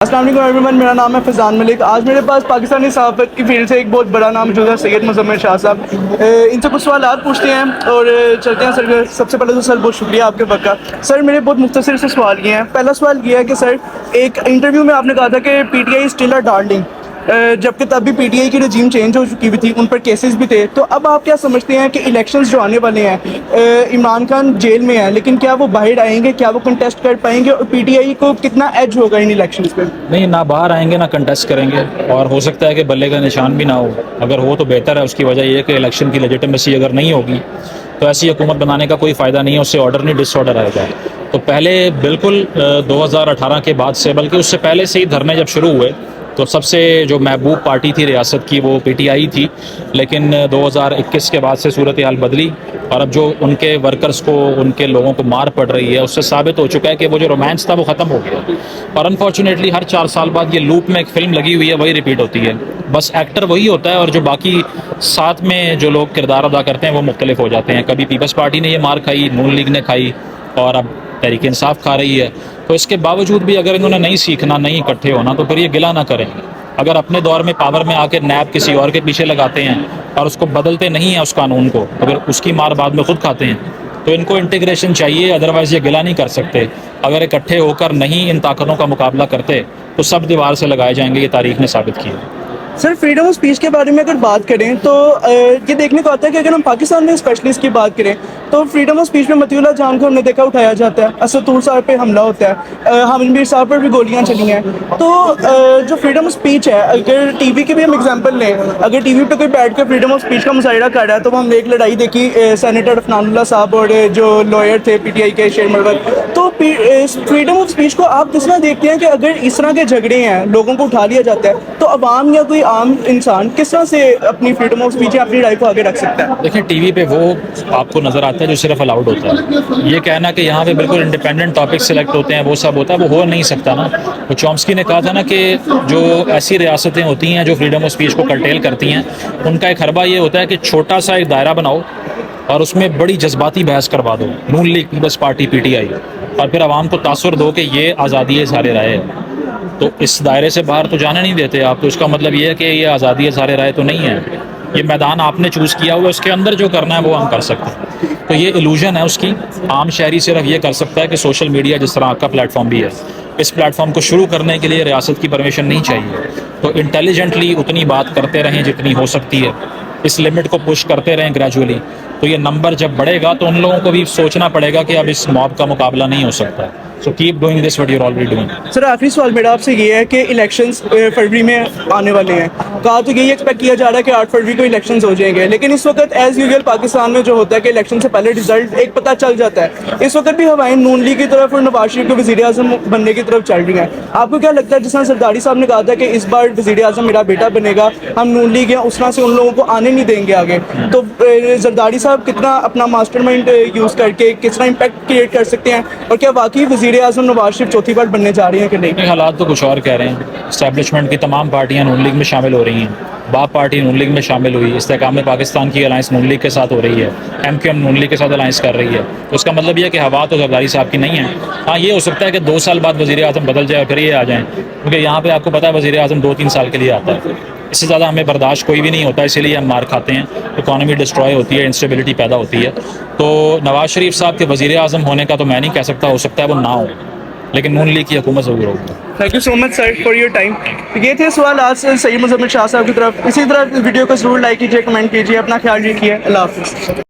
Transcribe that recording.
السلام علیکم every one, میرا نام ہے فیضان ملک۔ آج میرے پاس پاکستانی صحافت کی فیلڈ سے ایک بہت بڑا نام موجود ہے، سید مزمل شاہ صاحب۔ ان سے کچھ سوالات پوچھتے ہیں اور چلتے ہیں سر۔ سب سے پہلے تو سر بہت شکریہ آپ کے وقت کا۔ سر میرے بہت مختصر سے سوال یہ ہیں۔ پہلا سوال یہ ہے کہ سر ایک انٹرویو میں آپ نے کہا تھا کہ پی T I still a darling, جبکہ تب بھی پی ٹی آئی کی رجیم چینج ہو چکی ہوئی تھی، ان پر کیسز بھی تھے۔ تو اب آپ کیا سمجھتے ہیں کہ الیکشنز جو آنے والے ہیں، عمران خان جیل میں ہیں لیکن کیا وہ باہر آئیں گے؟ کیا وہ کنٹیسٹ کر پائیں گے؟ اور پی ٹی آئی کو کتنا ایج ہوگا ان الیکشنز پہ؟ نہیں، نہ باہر آئیں گے نہ کنٹیسٹ کریں گے، اور ہو سکتا ہے کہ بلے کا نشان بھی نہ ہو۔ اگر ہو تو بہتر ہے۔ اس کی وجہ یہ ہے کہ الیکشن کی لیجیٹمیسی اگر نہیں ہوگی تو ایسی حکومت بنانے کا کوئی فائدہ نہیں ہے، اس سے آرڈر نہیں ڈس آرڈر آئے گا۔ تو پہلے بالکل 2018 کے بعد سے، بلکہ اس سے پہلے سے ہی دھرنے جب شروع ہوئے تو سب سے جو محبوب پارٹی تھی ریاست کی وہ پی ٹی آئی تھی، لیکن 2021 کے بعد سے صورتحال بدلی، اور اب جو ان کے ورکرز کو، ان کے لوگوں کو مار پڑ رہی ہے، اس سے ثابت ہو چکا ہے کہ وہ جو رومانس تھا وہ ختم ہو گیا۔ اور انفارچونیٹلی ہر 4 سال بعد یہ لوپ میں ایک فلم لگی ہوئی ہے، وہی ریپیٹ ہوتی ہے۔ بس ایکٹر وہی ہوتا ہے اور جو باقی ساتھ میں جو لوگ کردار ادا کرتے ہیں وہ مختلف ہو جاتے ہیں۔ کبھی پیپلز پارٹی نے یہ مار کھائی، نون لیگ نے کھائی، اور اب تحریک انصاف کھا رہی ہے۔ تو اس کے باوجود بھی اگر انہوں نے نہیں سیکھنا، نہیں اکٹھے ہونا، تو پھر یہ گلہ نہ کریں۔ اگر اپنے دور میں پاور میں آ کے نیب کسی اور کے پیچھے لگاتے ہیں اور اس کو بدلتے نہیں ہیں اس قانون کو، اگر اس کی مار بعد میں خود کھاتے ہیں، تو ان کو انٹیگریشن چاہیے، ادروائز یہ گلہ نہیں کر سکتے۔ اگر اکٹھے ہو کر نہیں ان طاقتوں کا مقابلہ کرتے تو سب دیوار سے لگائے جائیں گے، یہ تاریخ نے ثابت کیا۔ سر فریڈم آف اسپیچ کے بارے میں اگر بات کریں تو یہ دیکھنے کو آتا ہے کہ اگر ہم پاکستان میں اسپیشلی اس کی بات کریں تو فریڈم آف اسپیچ میں مطیع اللہ جان کو ہم نے دیکھا اٹھایا جاتا ہے، اسد طور صاحب پہ حملہ ہوتا ہے، حامد میر صاحب پر بھی گولیاں چلی ہیں۔ تو جو فریڈم آف اسپیچ ہے، اگر ٹی وی کی بھی ہم اگزامپل لیں، اگر ٹی وی پہ کوئی بیٹھ کر فریڈم آف اسپیچ کا مظاہرہ کر رہا ہے تو وہ ہم نے ایک لڑائی دیکھی سینیٹر عفنان اللہ صاحب اور جو لائر تھے پی ٹی آئی کے شیر مرول۔ تو فریڈم آف اسپیچ کو آپ کس طرح دیکھتے ہیں کہ اگر اس طرح کے جھگڑے ہیں، لوگوں کو اٹھا لیا جاتا ہے، تو عوام یا کوئی عام انسان کس طرح سے اپنی فریڈم آف اسپیچ یا اپنی رائے کو آگے رکھ سکتا ہے؟ دیکھیں، ٹی وی پہ وہ آپ کو نظر آتا ہے جو صرف الاؤڈ ہوتا ہے۔ یہ کہنا کہ یہاں پہ بالکل انڈیپینڈنٹ ٹاپک سلیکٹ ہوتے ہیں، وہ سب ہوتا ہے، وہ ہو نہیں سکتا نا۔ وہ چومسکی نے کہا تھا نا کہ جو ایسی ریاستیں ہوتی ہیں جو فریڈم آف اسپیچ کو کرٹیل کرتی ہیں، ان کا ایک حربہ یہ ہوتا ہے کہ چھوٹا سا ایک دائرہ بناؤ اور اس میں بڑی جذباتی بحث کروا دو، Noon League, Peoples Party, P T I, اور پھر عوام کو تاثر دو کہ یہ آزادی اظہار رائے ہے۔ تو اس دائرے سے باہر تو جانے نہیں دیتے آپ، تو اس کا مطلب یہ ہے کہ یہ آزادی اظہار رائے تو نہیں ہے۔ یہ میدان آپ نے چوز کیا ہوا ہے، اس کے اندر جو کرنا ہے وہ ہم کر سکتے ہیں۔ تو یہ ایلوژن ہے اس کی۔ عام شہری صرف یہ کر سکتا ہے کہ سوشل میڈیا جس طرح آپ کا پلیٹ فارم بھی ہے، اس پلیٹ فارم کو شروع کرنے کے لیے ریاست کی پرمیشن نہیں چاہیے۔ تو انٹیلیجنٹلی اتنی بات کرتے رہیں جتنی ہو سکتی ہے، اس لمٹ کو پش کرتے رہیں گریجولی۔ تو یہ نمبر جب بڑھے گا تو ان لوگوں کو بھی سوچنا پڑے گا کہ اب اس موب کا مقابلہ نہیں ہو سکتا۔ So keep doing this what you are already doing. Sir آخری سوال میرا آپ سے یہ ہے کہ الیکشنز فروری میں آنے والے ہیں، کہا تو یہی ایکسپیکٹ کیا جا رہا ہے کہ 8 فروری کو الیکشنز ہو جائیں گے، لیکن اس وقت ایز یوزول پاکستان میں جو ہوتا ہے کہ الیکشن سے پہلے رزلٹ ایک پتہ چل جاتا ہے۔ اس وقت بھی ہوائیں نون لیگ کی طرف اور نواز شریف کو وزیر اعظم بننے کی طرف چل رہی ہیں۔ آپ کو کیا لگتا ہے، جس طرح زرداری صاحب نے کہا تھا کہ اس بار وزیر اعظم میرا بیٹا بنے گا، ہم نون لیگ ہیں، اس طرح سے ان لوگوں کو آنے نہیں دیں گے آگے، تو زرداری صاحب کتنا اپنا ماسٹر مائنڈ یوز کر کے کس طرح امپیکٹ کریٹ کر سکتے ہیں، اور کیا واقعی وزیر اعظم نواز شریف چوتھی بار بننے جا رہے ہیں کہ نہیں؟ حالات تو کچھ اور کہہ رہے ہیں۔ اسٹیبلشمنٹ کی تمام پارٹیاں نون لیگ میں شامل ہو رہی ہیں، باپ پارٹی نون لیگ میں شامل ہوئی، استحکام پاکستان کی الائنس نون لیگ کے ساتھ ہو رہی ہے، ایم کیو ایم نون لیگ کے ساتھ الائنس کر رہی ہے۔ تو اس کا مطلب یہ ہے کہ ہوا تو زرداری صاحب کی نہیں ہے۔ ہاں، یہ ہو سکتا ہے کہ 2 سال بعد وزیر اعظم بدل جائے اور پھر یہ آ جائیں، کیونکہ یہاں پہ آپ کو پتہ ہے وزیر اعظم 2-3 سال کے لیے آتا ہے، اس سے زیادہ ہمیں برداشت کوئی بھی نہیں ہوتا، اسی لیے ہم مار کھاتے ہیں، اکانومی ڈسٹرائے ہوتی ہے، انسٹیبلٹی پیدا ہوتی ہے۔ تو نواز شریف صاحب کے وزیر اعظم ہونے کا تو میں نہیں کہہ سکتا، ہو سکتا ہے وہ نہ ہو، لیکن نون لیگ کی حکومت ضرور ہوگی۔ Thank you so much sir for your time. یہ تھے سوالات سید مزمل شاہ صاحب کی طرف۔ اسی طرح ویڈیو کو ضرور لائک کیجیے، کمنٹ کیجیے، اپنا خیال رکھیے۔ اللہ حافظ۔